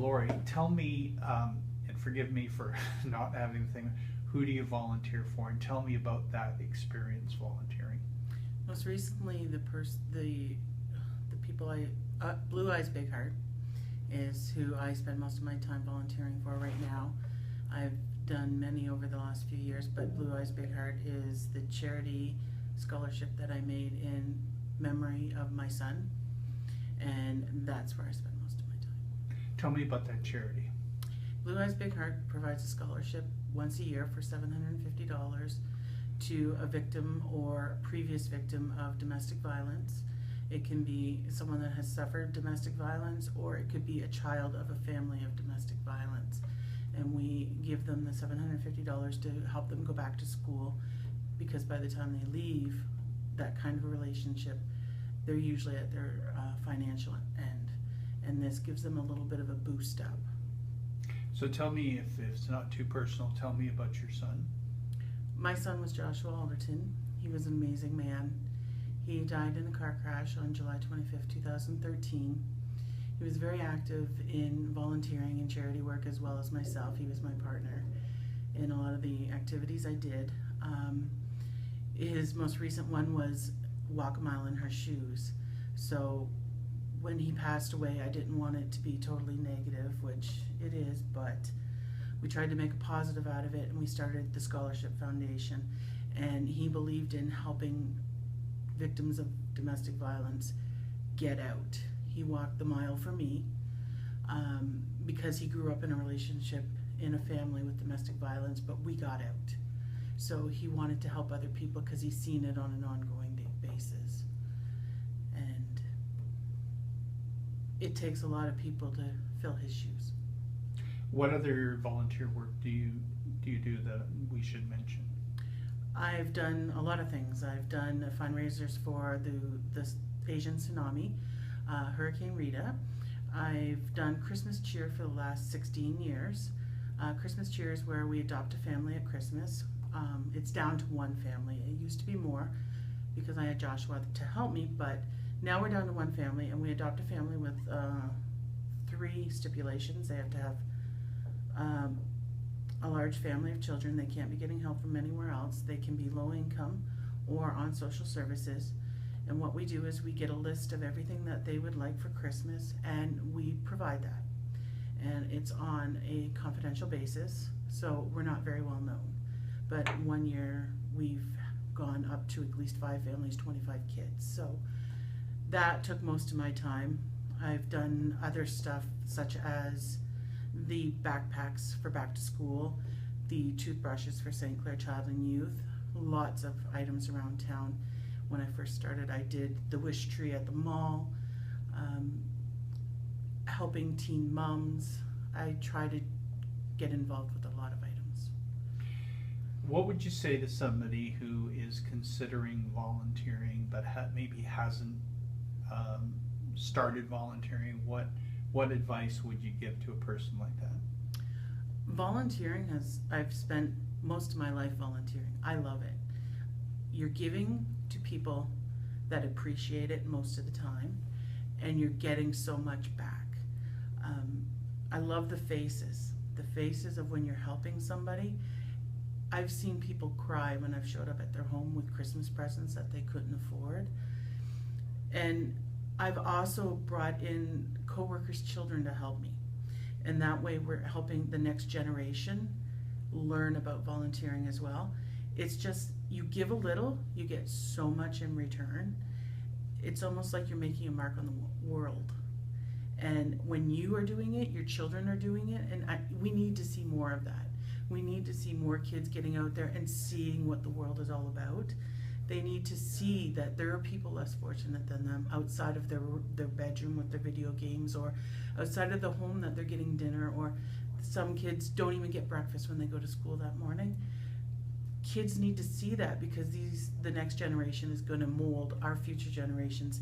Laurie, tell me, and forgive me for not having the thing, who do you volunteer for? And tell me about that experience volunteering. Most recently, the people Blue Eyes Big Heart is who I spend most of my time volunteering for right now. I've done many over the last few years, but Blue Eyes Big Heart is the charity scholarship that I made in memory of my son, and that's where I spend most of my time. Tell me about that charity. Blue Eyes Big Heart provides a scholarship once a year for $750 to a victim or previous victim of domestic violence. It can be someone that has suffered domestic violence, or it could be a child of a family of domestic violence. And we give them the $750 to help them go back to school, because by the time they leave that kind of a relationship, they're usually at their financial end. And this gives them a little bit of a boost up. So tell me, if it's not too personal, tell me about your son. My son was Joshua Alderton. He was an amazing man. He died in a car crash on July 25th, 2013. He was very active in volunteering and charity work, as well as myself. He was my partner in a lot of the activities I did. His most recent one was Walk a Mile in Her Shoes. So when he passed away, I didn't want it to be totally negative, which it is, but we tried to make a positive out of it, and we started the Scholarship Foundation. And he believed in helping victims of domestic violence get out. He walked the mile for me because he grew up in a relationship in a family with domestic violence, but we got out. So he wanted to help other people because he's seen it on an ongoing basis. And it takes a lot of people to fill his shoes. What other volunteer work do you do that we should mention? I've done a lot of things. I've done fundraisers for the Asian tsunami, Hurricane Rita. I've done Christmas Cheer for the last 16 years. Christmas Cheer is where we adopt a family at Christmas. It's down to one family. It used to be more because I had Joshua to help me, but now we're down to one family, and we adopt a family with 3 stipulations. They have to have a large family of children. They can't be getting help from anywhere else. They can be low income or on social services. And what we do is we get a list of everything that they would like for Christmas, and we provide that. And it's on a confidential basis, so we're not very well known. But one year we've gone up to at least 5 families, 25 kids. So that took most of my time. I've done other stuff such as the backpacks for back to school, the toothbrushes for St. Clair Child and Youth, lots of items around town. When I first started, I did the wish tree at the mall, helping teen moms. I try to get involved with a lot of items. What would you say to somebody who is considering volunteering but maybe hasn't started volunteering? What advice would you give to a person like that? Volunteering I've spent most of my life volunteering. I love it. You're giving to people that appreciate it most of the time, and you're getting so much back. I love the faces of when you're helping somebody. I've seen people cry when I've showed up at their home with Christmas presents that they couldn't afford. And I've also brought in coworkers' children to help me. And that way we're helping the next generation learn about volunteering as well. It's just, you give a little, you get so much in return. It's almost like you're making a mark on the world. And when you are doing it, your children are doing it, and we need to see more of that. We need to see more kids getting out there and seeing what the world is all about. They need to see that there are people less fortunate than them outside of their bedroom with their video games, or outside of the home that they're getting dinner, or some kids don't even get breakfast when they go to school that morning. Kids need to see that, because the next generation is going to mold our future generations.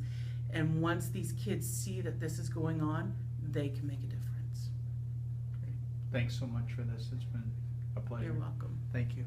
And once these kids see that this is going on, they can make a difference. Great. Thanks so much for this. It's been a pleasure. You're welcome. Thank you.